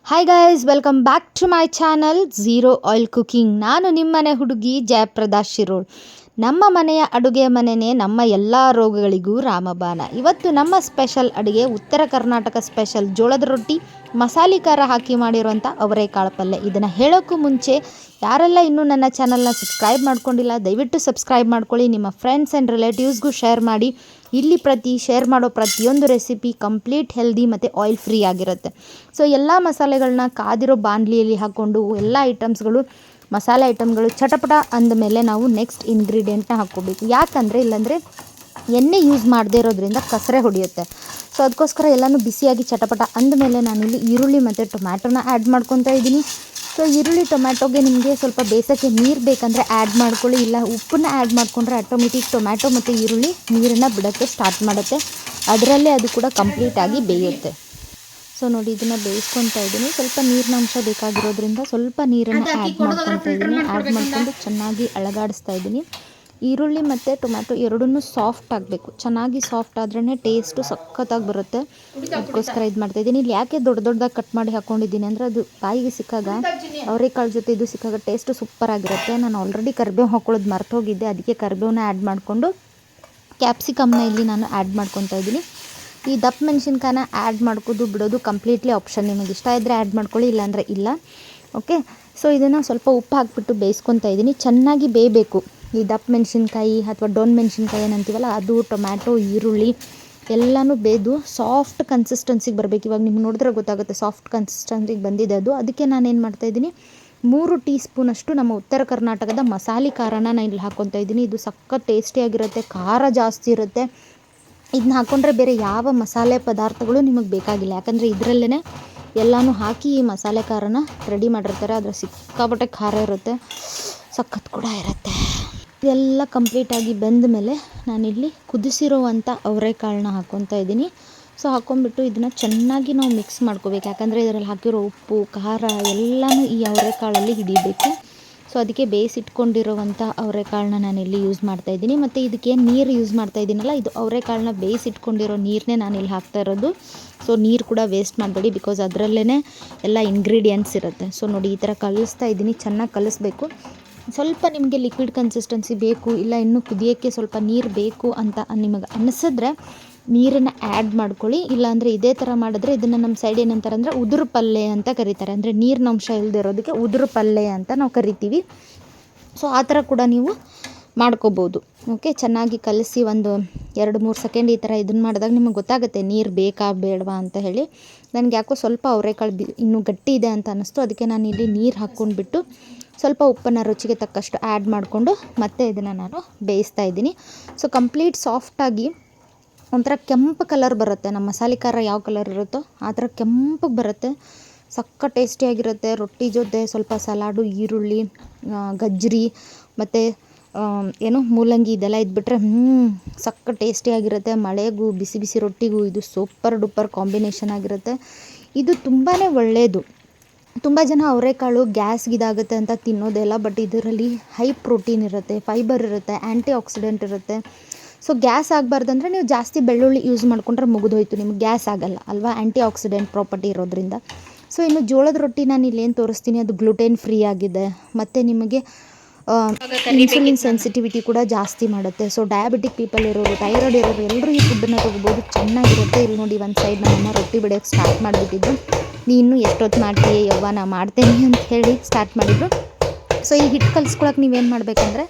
Hi guys, welcome back to my channel zero oil cooking. ನಾನು ನಿಮ್ಮನೆ ಹುಡುಗಿ ಜಯಪ್ರದಾ ಶಿರೋಳ್. ನಮ್ಮ ಮನೆಯ ಅಡುಗೆ ಮನೆಯೇ ನಮ್ಮ ಎಲ್ಲ ರೋಗಗಳಿಗೂ ರಾಮಬಾಣ. ಇವತ್ತು ನಮ್ಮ ಸ್ಪೆಷಲ್ ಅಡುಗೆ ಉತ್ತರ ಕರ್ನಾಟಕ ಸ್ಪೆಷಲ್ ಜೋಳದ ರೊಟ್ಟಿ, ಮಸಾಲೆ ಖಾರ ಹಾಕಿ ಮಾಡಿರುವಂಥ ಅವರೆಕಾಳು ಪಲ್ಯ. ಇದನ್ನು ಹೇಳೋಕ್ಕೂ ಮುಂಚೆ ಯಾರೆಲ್ಲ ಇನ್ನೂ ನನ್ನ ಚಾನಲ್ನ ಸಬ್ಸ್ಕ್ರೈಬ್ ಮಾಡ್ಕೊಂಡಿಲ್ಲ, ದಯವಿಟ್ಟು ಸಬ್ಸ್ಕ್ರೈಬ್ ಮಾಡ್ಕೊಳ್ಳಿ. ನಿಮ್ಮ ಫ್ರೆಂಡ್ಸ್ ಆ್ಯಂಡ್ ರಿಲೇಟಿವ್ಸ್ಗೂ ಶೇರ್ ಮಾಡಿ. ಇಲ್ಲಿ ಶೇರ್ ಮಾಡೋ ಪ್ರತಿಯೊಂದು ರೆಸಿಪಿ ಕಂಪ್ಲೀಟ್ ಹೆಲ್ದಿ ಮತ್ತು ಆಯಿಲ್ ಫ್ರೀ ಆಗಿರುತ್ತೆ. ಸೊ ಎಲ್ಲ ಮಸಾಲೆಗಳನ್ನ ಕಾದಿರೋ ಬಾಣಲಿಯಲ್ಲಿ ಹಾಕ್ಕೊಂಡು ಎಲ್ಲ ಐಟಮ್ಸ್ಗಳು ಮಸಾಲೆ ಐಟಮ್ಗಳು ಚಟಪಟ ಅಂದಮೇಲೆ ನಾವು ನೆಕ್ಸ್ಟ್ ಇಂಗ್ರೀಡಿಯೆಂಟ್ನ ಹಾಕ್ಕೋಬೇಕು. ಯಾಕಂದರೆ ಇಲ್ಲಾಂದರೆ ಎಣ್ಣೆ ಯೂಸ್ ಮಾಡದೇ ಇರೋದ್ರಿಂದ ಕಸರೆ ಹೊಡೆಯುತ್ತೆ. ಸೊ ಅದಕ್ಕೋಸ್ಕರ ಎಲ್ಲನೂ ಬಿಸಿಯಾಗಿ ಚಟಪಟ ಅಂದಮೇಲೆ ನಾನಿಲ್ಲಿ ಈರುಳ್ಳಿ ಮತ್ತು ಟೊಮ್ಯಾಟೊನ ಆ್ಯಡ್ ಮಾಡ್ಕೊತಾ ಇದ್ದೀನಿ. ಸೊ ಈರುಳ್ಳಿ ಟೊಮ್ಯಾಟೊಗೆ ನಿಮಗೆ ಸ್ವಲ್ಪ ಬೇಯಿಸೋಕ್ಕೆ ನೀರು ಬೇಕಂದರೆ ಆ್ಯಡ್ ಮಾಡ್ಕೊಳ್ಳಿ, ಇಲ್ಲ ಉಪ್ಪನ್ನ ಆ್ಯಡ್ ಮಾಡಿಕೊಂಡ್ರೆ ಆಟೋಮೆಟಿಕ್ ಟೊಮ್ಯಾಟೊ ಮತ್ತು ಈರುಳ್ಳಿ ನೀರನ್ನು ಬಿಡೋಕ್ಕೆ ಸ್ಟಾರ್ಟ್ ಮಾಡುತ್ತೆ. ಅದರಲ್ಲೇ ಅದು ಕೂಡ ಕಂಪ್ಲೀಟಾಗಿ ಬೇಯುತ್ತೆ. ಸೊ ನೋಡಿ, ಇದನ್ನು ಬೇಯಿಸ್ಕೊತಾ ಇದ್ದೀನಿ. ಸ್ವಲ್ಪ ನೀರಿನ ಅಂಶ ಬೇಕಾಗಿರೋದ್ರಿಂದ ಸ್ವಲ್ಪ ನೀರನ್ನು ಆ್ಯಡ್ ಮಾಡ್ಕೊತಾ ಇದ್ದೀನಿ. ಆ್ಯಡ್ ಮಾಡಿಕೊಂಡು ಚೆನ್ನಾಗಿ ಅಳಗಾಡಿಸ್ತಾ ಇದ್ದೀನಿ. ಈರುಳ್ಳಿ ಮತ್ತು ಟೊಮ್ಯಾಟೊ ಎರಡನ್ನೂ ಸಾಫ್ಟ್ ಆಗಬೇಕು. ಚೆನ್ನಾಗಿ ಸಾಫ್ಟ್ ಆದ್ರೇ ಟೇಸ್ಟು ಸಖತ್ತಾಗಿ ಬರುತ್ತೆ. ಅದಕ್ಕೋಸ್ಕರ ಇದು ಮಾಡ್ತಾಯಿದ್ದೀನಿ. ಇಲ್ಲಿ ಯಾಕೆ ದೊಡ್ಡದಾಗಿ ಕಟ್ ಮಾಡಿ ಹಾಕ್ಕೊಂಡಿದ್ದೀನಿ ಅಂದರೆ ಅದು ಬಾಯಿಗೆ ಸಿಕ್ಕಾಗ ಅವರೆಕಾಳು ಜೊತೆ ಇದು ಸಿಕ್ಕಾಗ ಟೇಸ್ಟು ಸೂಪರಾಗಿರುತ್ತೆ. ನಾನು ಆಲ್ರೆಡಿ ಕರಿಬೇವು ಹಾಕ್ಕೊಳ್ಳೋದು ಮರ್ತೋಗಿದ್ದೆ, ಅದಕ್ಕೆ ಕರಿಬೇವನ್ನ ಆ್ಯಡ್ ಮಾಡಿಕೊಂಡು ಕ್ಯಾಪ್ಸಿಕಮ್ನ ಇಲ್ಲಿ ನಾನು ಆ್ಯಡ್ ಮಾಡ್ಕೊತಾ ಇದ್ದೀನಿ. ಈ ದಪ್ಪ ಮೆಣಸಿನ್ಕಾಯನ್ನ ಆ್ಯಡ್ ಮಾಡ್ಕೋದು ಬಿಡೋದು ಕಂಪ್ಲೀಟ್ಲಿ ಆಪ್ಷನ್. ನಿಮಗೆ ಇಷ್ಟ ಇದ್ದರೆ ಆ್ಯಡ್ ಮಾಡ್ಕೊಳ್ಳಿ, ಇಲ್ಲಾಂದರೆ ಇಲ್ಲ. ಓಕೆ, ಸೊ ಇದನ್ನು ಸ್ವಲ್ಪ ಉಪ್ಪು ಹಾಕ್ಬಿಟ್ಟು ಬೇಯಿಸ್ಕೊತಾ ಇದ್ದೀನಿ. ಚೆನ್ನಾಗಿ ಬೇಯಬೇಕು. ಈ ದಪ್ಪ ಮೆಣಸಿನ್ಕಾಯಿ ಅಥವಾ ಡೊಣ್ ಮೆಣಸಿನ್ಕಾಯಿ ಏನಂತೀವಲ್ಲ ಅದು, ಟೊಮ್ಯಾಟೊ, ಈರುಳ್ಳಿ ಎಲ್ಲನೂ ಬೇಯ್ದು ಸಾಫ್ಟ್ ಕನ್ಸಿಸ್ಟೆನ್ಸಿಗೆ ಬರಬೇಕು. ಇವಾಗ ನಿಮ್ಗೆ ನೋಡಿದ್ರೆ ಗೊತ್ತಾಗುತ್ತೆ ಸಾಫ್ಟ್ ಕನ್ಸಿಸ್ಟೆನ್ಸಿಗೆ ಬಂದಿದೆ ಅದು. ಅದಕ್ಕೆ ನಾನೇನು ಮಾಡ್ತಾಯಿದ್ದೀನಿ, 3 ಟೀ ಸ್ಪೂನಷ್ಟು ನಮ್ಮ ಉತ್ತರ ಕರ್ನಾಟಕದ ಮಸಾಲೆ ಖಾರನ ನಾನು ಇಲ್ಲಿ ಹಾಕ್ಕೊತಾ ಇದ್ದೀನಿ. ಇದು ಸಖತ್ ಟೇಸ್ಟಿಯಾಗಿರುತ್ತೆ, ಖಾರ ಜಾಸ್ತಿ ಇರುತ್ತೆ. ಇದನ್ನ ಹಾಕ್ಕೊಂಡ್ರೆ ಬೇರೆ ಯಾವ ಮಸಾಲೆ ಪದಾರ್ಥಗಳು ನಿಮಗೆ ಬೇಕಾಗಿಲ್ಲ. ಯಾಕಂದರೆ ಇದರಲ್ಲೇ ಎಲ್ಲನೂ ಹಾಕಿ ಈ ಮಸಾಲೆ ಖಾರನ ರೆಡಿ ಮಾಡಿರ್ತಾರೆ. ಅದರ ಸಿಕ್ಕಾಪಟ್ಟೆ ಖಾರ ಇರುತ್ತೆ, ಸಖತ್ ಕೂಡ ಇರುತ್ತೆ. ಇದೆಲ್ಲ ಕಂಪ್ಲೀಟಾಗಿ ಬೆಂದ ಮೇಲೆ ನಾನಿಲ್ಲಿ ಕುದಿಸಿರುವಂಥ ಅವರೆಕಾಳನ್ನ ಹಾಕ್ಕೊತಾ ಇದ್ದೀನಿ. ಸೊ ಹಾಕ್ಕೊಂಬಿಟ್ಟು ಇದನ್ನು ಚೆನ್ನಾಗಿ ನಾವು ಮಿಕ್ಸ್ ಮಾಡ್ಕೋಬೇಕು. ಯಾಕಂದರೆ ಇದರಲ್ಲಿ ಹಾಕಿರೋ ಉಪ್ಪು, ಖಾರ ಎಲ್ಲನೂ ಈ ಅವರೆಕಾಳಲ್ಲಿ ಹಿಡಿಬೇಕು. ಸೊ ಅದಕ್ಕೆ ಬೇಯಿಸಿಟ್ಕೊಂಡಿರುವಂಥ ಅವರೆಕಾಳನ್ನ ನಾನಿಲ್ಲಿ ಯೂಸ್ ಮಾಡ್ತಾಯಿದ್ದೀನಿ. ಮತ್ತು ಇದಕ್ಕೆ ನೀರು ಯೂಸ್ ಮಾಡ್ತಾಯಿದ್ದೀನಲ್ಲ, ಇದು ಅವರೆಕಾಳನ್ನ ಬೇಯಿಸಿಟ್ಕೊಂಡಿರೋ ನೀರನ್ನೇ ನಾನಿಲ್ಲಿ ಹಾಕ್ತಾ ಇರೋದು. ಸೊ ನೀರು ಕೂಡ ವೇಸ್ಟ್ ಮಾಡಬೇಡಿ, ಬಿಕಾಸ್ ಅದರಲ್ಲೇ ಎಲ್ಲ ಇಂಗ್ರೀಡಿಯೆಂಟ್ಸ್ ಇರುತ್ತೆ. ಸೊ ನೋಡಿ, ಈ ಥರ ಕಲಿಸ್ತಾ ಇದ್ದೀನಿ. ಚೆನ್ನಾಗಿ ಕಲಿಸ್ಬೇಕು. ಸ್ವಲ್ಪ ನಿಮಗೆ ಲಿಕ್ವಿಡ್ ಕನ್ಸಿಸ್ಟೆನ್ಸಿ ಬೇಕು, ಇಲ್ಲ ಇನ್ನೂ ಕುದಿಯೋಕ್ಕೆ ಸ್ವಲ್ಪ ನೀರು ಬೇಕು ಅಂತ ನಿಮಗೆ ಅನ್ನಿಸಿದ್ರೆ ನೀರನ್ನು ಆ್ಯಡ್ ಮಾಡ್ಕೊಳ್ಳಿ. ಇಲ್ಲಾಂದರೆ ಇದೇ ಥರ ಮಾಡಿದ್ರೆ ಇದನ್ನು ನಮ್ಮ ಸೈಡ್ ಏನಂತಾರೆ ಅಂದರೆ ಉದುರು ಪಲ್ಯ ಅಂತ ಕರೀತಾರೆ. ಅಂದರೆ ನೀರಿನ ಅಂಶ ಇಲ್ಲದೆ ಇರೋದಕ್ಕೆ ಉದುರು ಪಲ್ಯ ಅಂತ ನಾವು ಕರಿತೀವಿ. ಸೊ ಆ ಥರ ಕೂಡ ನೀವು ಮಾಡ್ಕೋಬೋದು. ಓಕೆ, ಚೆನ್ನಾಗಿ ಕಲಸಿ ಒಂದು 2-3 ಸೆಕೆಂಡ್ ಈ ಥರ ಇದನ್ನು ಮಾಡಿದಾಗ ನಿಮಗೆ ಗೊತ್ತಾಗುತ್ತೆ ನೀರು ಬೇಕಾ ಬೇಡವಾ ಅಂತ ಹೇಳಿ. ನನಗೆ ಯಾಕೋ ಸ್ವಲ್ಪ ಅವರೆಕಾಳು ಇನ್ನೂ ಗಟ್ಟಿ ಇದೆ ಅಂತ ಅನ್ನಿಸ್ತು. ಅದಕ್ಕೆ ನಾನು ಇಲ್ಲಿ ನೀರು ಹಾಕ್ಕೊಂಡ್ಬಿಟ್ಟು ಸ್ವಲ್ಪ ಉಪ್ಪನ್ನು ರುಚಿಗೆ ತಕ್ಕಷ್ಟು ಆ್ಯಡ್ ಮಾಡಿಕೊಂಡು ಮತ್ತೆ ಇದನ್ನು ನಾನು ಬೇಯಿಸ್ತಾ ಇದ್ದೀನಿ. ಸೊ ಕಂಪ್ಲೀಟ್ ಸಾಫ್ಟಾಗಿ ಒಂಥರ ಕೆಂಪು ಕಲರ್ ಬರುತ್ತೆ. ನಮ್ಮ ಮಸಾಲೆ ಖಾರ ಯಾವ ಕಲರ್ ಇರುತ್ತೋ ಆ ಥರ ಕೆಂಪಗೆ ಬರುತ್ತೆ. ಸಕ್ಕ ಟೇಸ್ಟಿಯಾಗಿರುತ್ತೆ. ರೊಟ್ಟಿ ಜೊತೆ ಸ್ವಲ್ಪ ಸಲಾಡು, ಈರುಳ್ಳಿ, ಗಜ್ಜರಿ ಮತ್ತು ಮೂಲಂಗಿ ಇದೆಲ್ಲ ಇದ್ಬಿಟ್ರೆ ಸಕ್ಕ ಟೇಸ್ಟಿಯಾಗಿರುತ್ತೆ. ಮಳೆಗೂ ಬಿಸಿ ಬಿಸಿ ರೊಟ್ಟಿಗೂ ಇದು ಸೂಪರ್ ಡೂಪರ್ ಕಾಂಬಿನೇಷನ್ ಆಗಿರುತ್ತೆ. ಇದು ತುಂಬಾ ಒಳ್ಳೆಯದು. ತುಂಬ ಜನ ಅವರೆಕಾಳು ಗ್ಯಾಸ್ಗಿದಾಗುತ್ತೆ ಅಂತ ತಿನ್ನೋದಿಲ್ಲ, ಬಟ್ ಇದರಲ್ಲಿ ಹೈ ಪ್ರೋಟೀನ್ ಇರುತ್ತೆ, ಫೈಬರ್ ಇರುತ್ತೆ, ಆ್ಯಂಟಿ ಆಕ್ಸಿಡೆಂಟ್ ಇರುತ್ತೆ. ಸೊ ಗ್ಯಾಸ್ ಆಗಬಾರ್ದಂದ್ರೆ ನೀವು ಜಾಸ್ತಿ ಬೆಳ್ಳುಳ್ಳಿ ಯೂಸ್ ಮಾಡಿಕೊಂಡ್ರೆ ಮುಗಿದೋಯ್ತು, ನಿಮ್ಗೆ ಗ್ಯಾಸ್ ಆಗಲ್ಲ ಅಲ್ವಾ, ಆ್ಯಂಟಿ ಆಕ್ಸಿಡೆಂಟ್ ಪ್ರಾಪರ್ಟಿ ಇರೋದ್ರಿಂದ. ಸೊ ಇನ್ನು ಜೋಳದ ರೊಟ್ಟಿ ನಾನು ಇಲ್ಲೇನು ತೋರಿಸ್ತೀನಿ ಅದು ಗ್ಲುಟೆನ್ ಫ್ರೀ ಆಗಿದೆ. ಮತ್ತು ನಿಮಗೆ ಇನ್ಸುಲಿನ್ ಸೆನ್ಸಿಟಿವಿಟಿ ಕೂಡ ಜಾಸ್ತಿ ಮಾಡುತ್ತೆ. ಸೊ ಡಯಾಬಿಟಿಕ್ ಪೀಪಲ್ ಇರೋರು, ಥೈರಾಯ್ಡ್ ಇರೋರು ಎಲ್ಲರೂ ಈ ಫುಡ್ಡನ್ನು ತೊಗೋಬೋದು, ಚೆನ್ನಾಗಿರುತ್ತೆ. ಇಲ್ಲಿ ನೋಡಿ, ಒಂದು ಸೈಡ್ ನಮ್ಮಮ್ಮ ರೊಟ್ಟಿ ಬಿಡೋಕ್ಕೆ ಸ್ಟಾರ್ಟ್ ಮಾಡಿಬಿಟ್ಟಿದ್ದು. ನೀನು ಎಷ್ಟೊತ್ತು ಮಾಡ್ತೀಯೇ ಯವ್ವ, ನಾ ಮಾಡ್ತೇನೆ ಅಂತ ಹೇಳಿ ಸ್ಟಾರ್ಟ್ ಮಾಡಿದ್ರು. ಸೊ ಈ ಹಿಟ್ಟು ಕಲಿಸ್ಕೊಳಕ್ಕೆ ನೀವೇನು ಮಾಡಬೇಕಂದ್ರೆ,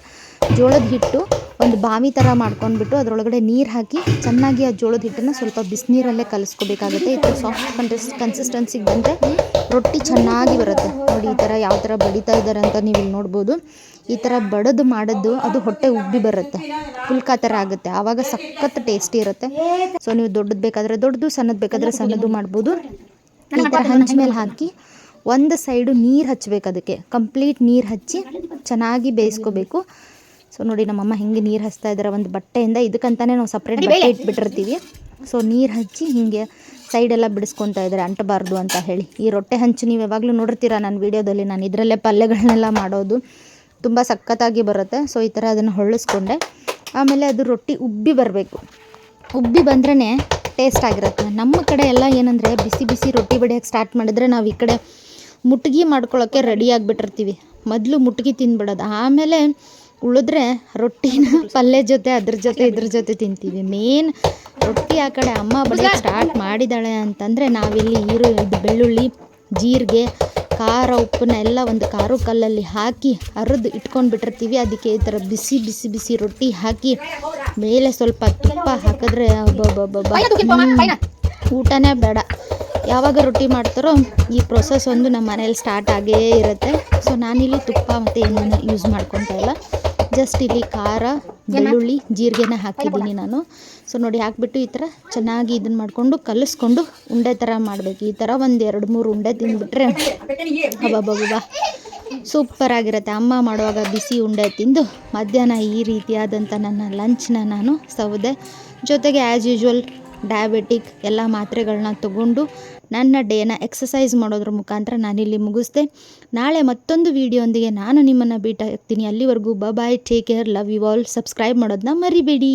ಜೋಳದ ಹಿಟ್ಟು ಒಂದು ಬಾವಿ ಥರ ಮಾಡ್ಕೊಂಡ್ಬಿಟ್ಟು ಅದರೊಳಗಡೆ ನೀರು ಹಾಕಿ ಚೆನ್ನಾಗಿ ಆ ಜೋಳದ ಹಿಟ್ಟನ್ನು ಸ್ವಲ್ಪ ಬಿಸಿನೀರಲ್ಲೇ ಕಲಿಸ್ಕೋಬೇಕಾಗುತ್ತೆ. ಈ ಥರ ಸಾಫ್ಟ್ ಕನ್ಸಿಸ್ಟೆನ್ಸಿಗೆ ಬಂದರೆ ರೊಟ್ಟಿ ಚೆನ್ನಾಗಿ ಬರುತ್ತೆ. ನೋಡಿ, ಈ ಥರ ಯಾವ ಥರ ಬಡಿತಾ ಇದ್ದಾರೆ ಅಂತ ನೀವು ಇಲ್ಲಿ ನೋಡ್ಬೋದು. ಈ ಥರ ಬಡಿದು ಮಾಡಿದ್ದು ಅದು ಹೊಟ್ಟೆ ಉಬ್ಬಿ ಬರುತ್ತೆ, ಪುಲ್ಕ ಥರ ಆಗುತ್ತೆ. ಆವಾಗ ಸಖತ್ ಟೇಸ್ಟಿ ಇರುತ್ತೆ. ಸೊ ನೀವು ದೊಡ್ಡದು ಬೇಕಾದರೆ ದೊಡ್ಡದು, ಸಣ್ಣದು ಬೇಕಾದರೆ ಸಣ್ಣದು ಮಾಡ್ಬೋದು. ಈ ಥರ ಹಂಚ ಮೇಲೆ ಹಾಕಿ ಒಂದು ಸೈಡು ನೀರು ಹಚ್ಚಬೇಕು. ಅದಕ್ಕೆ ಕಂಪ್ಲೀಟ್ ನೀರು ಹಚ್ಚಿ ಚೆನ್ನಾಗಿ ಬೇಯಿಸ್ಕೋಬೇಕು. ಸೊ ನೋಡಿ, ನಮ್ಮಮ್ಮ ಹಿಂಗೆ ನೀರು ಹಚ್ತಾ ಇದ್ದಾರೆ ಒಂದು ಬಟ್ಟೆಯಿಂದ. ಇದಕ್ಕಂತಾನೆ ನಾವು ಸಪ್ರೇಟ್ ಬಟ್ಟೆ ಇಟ್ಬಿಟ್ಟಿರ್ತೀವಿ. ಸೊ ನೀರು ಹಚ್ಚಿ ಹೀಗೆ ಸೈಡೆಲ್ಲ ಬಿಡಿಸ್ಕೊತಾ ಇದ್ದಾರೆ, ಅಂಟಬಾರ್ದು ಅಂತ ಹೇಳಿ. ಈ ರೊಟ್ಟೆ ಹಂಚು ನೀವು ಯಾವಾಗಲೂ ನೋಡಿರ್ತೀರ ನನ್ನ ವೀಡಿಯೋದಲ್ಲಿ. ನಾನು ಇದರಲ್ಲೇ ಪಲ್ಯಗಳನ್ನೆಲ್ಲ ಮಾಡೋದು, ತುಂಬ ಸಖತ್ತಾಗಿ ಬರುತ್ತೆ. ಸೊ ಈ ಥರ ಅದನ್ನು ಹೊಳ್ಳಿಸ್ಕೊಂಡೆ. ಆಮೇಲೆ ಅದು ರೊಟ್ಟಿ ಉಬ್ಬಿ ಬರಬೇಕು. ಉಬ್ಬಿ ಬಂದ್ರೇ ಟೇಸ್ಟ್ ಆಗಿರುತ್ತೆ. ನಮ್ಮ ಕಡೆ ಎಲ್ಲ ಏನಂದರೆ ಬಿಸಿ ಬಿಸಿ ರೊಟ್ಟಿ ಬಡಿಯೋಕ್ಕೆ ಸ್ಟಾರ್ಟ್ ಮಾಡಿದರೆ ನಾವು ಈ ಕಡೆ ಮುಟ್ಗಿ ಮಾಡ್ಕೊಳ್ಳೋಕ್ಕೆ ರೆಡಿ ಆಗಿಬಿಟ್ಟಿರ್ತೀವಿ. ಮೊದಲು ಮುಟ್ಗಿ ತಿಂದ್ಬಿಡೋದು, ಆಮೇಲೆ ಉಳಿದ್ರೆ ರೊಟ್ಟಿನ ಪಲ್ಯ ಜೊತೆ ಇದ್ರ ಜೊತೆ ತಿಂತೀವಿ. ಮೇನ್ ರೊಟ್ಟಿ ಆ ಕಡೆ ಅಮ್ಮ ಬಡಿಯೋಕ್ಕೆ ಸ್ಟಾರ್ಟ್ ಮಾಡಿದ್ದಾಳೆ ಅಂತಂದರೆ ನಾವಿಲ್ಲಿ ಬೆಳ್ಳುಳ್ಳಿ, ಜೀರಿಗೆ, ಖಾರ, ಉಪ್ಪನ್ನ ಎಲ್ಲ ಒಂದು ಖಾರ ಕಲ್ಲಲ್ಲಿ ಹಾಕಿ ಅರೆದು ಇಟ್ಕೊಂಡು ಬಿಟ್ಟಿರ್ತೀವಿ. ಅದಕ್ಕೆ ಈ ಥರ ಬಿಸಿ ಬಿಸಿ ಬಿಸಿ ರೊಟ್ಟಿ ಹಾಕಿ ಮೇಲೆ ಸ್ವಲ್ಪ ತುಪ್ಪ ಹಾಕಿದ್ರೆ ಊಟನೇ ಬೇಡ. ಯಾವಾಗ ರೊಟ್ಟಿ ಮಾಡ್ತಾರೋ ಈ ಪ್ರೊಸೆಸ್ ಒಂದು ನಮ್ಮ ಮನೇಲಿ ಸ್ಟಾರ್ಟ್ ಆಗೇ ಇರುತ್ತೆ. ಸೊ ನಾನಿಲ್ಲಿ ತುಪ್ಪ ಮತ್ತು ಏನನ್ನು ಯೂಸ್ ಮಾಡ್ಕೊತಾ ಇಲ್ಲ, ಜಸ್ಟ್ ಇಲ್ಲಿ ಖಾರ, ಬೆಳ್ಳುಳ್ಳಿ, ಜೀರಿಗೆನ ಹಾಕಿದ್ದೀನಿ ನಾನು. ಸೊ ನೋಡಿ, ಹಾಕ್ಬಿಟ್ಟು ಈ ಥರ ಚೆನ್ನಾಗಿ ಇದನ್ನು ಮಾಡಿಕೊಂಡು ಕಲಿಸ್ಕೊಂಡು ಉಂಡೆ ಥರ ಮಾಡಬೇಕು. ಈ ಥರ ಒಂದು 2-3 ಉಂಡೆ ತಿಂದುಬಿಟ್ರೆ ಅಬ್ಬಬ್ಬಬ್ಬಾ ಸೂಪರಾಗಿರುತ್ತೆ. ಅಮ್ಮ ಮಾಡುವಾಗ ಬಿಸಿ ಉಂಡೆ ತಿಂದು ಮಧ್ಯಾಹ್ನ ಈ ರೀತಿಯಾದಂಥ ನನ್ನ ಲಂಚ್ನ ನಾನು ಸೌದೆ. ಜೊತೆಗೆ ಆ್ಯಸ್ ಯೂಶ್ವಲ್ ಡಯಾಬಿಟಿಕ್ ಎಲ್ಲ ಮಾತ್ರೆಗಳನ್ನ ತಗೊಂಡು ನನ್ನ ಡೇನ ಎಕ್ಸಸೈಸ್ ಮಾಡೋದ್ರ ಮುಖಾಂತರ ನಾನಿಲ್ಲಿ ಮುಗಿಸ್ದೆ. ನಾಳೆ ಮತ್ತೊಂದು ವಿಡಿಯೋಂದಿಗೆ ನಾನು ನಿಮ್ಮನ್ನು ಭೇಟಿ ಆಗ್ತೀನಿ. ಅಲ್ಲಿವರೆಗೂ bye, take care, love you all. Subscribe ಮಾಡೋದನ್ನ ಮರಿಬೇಡಿ.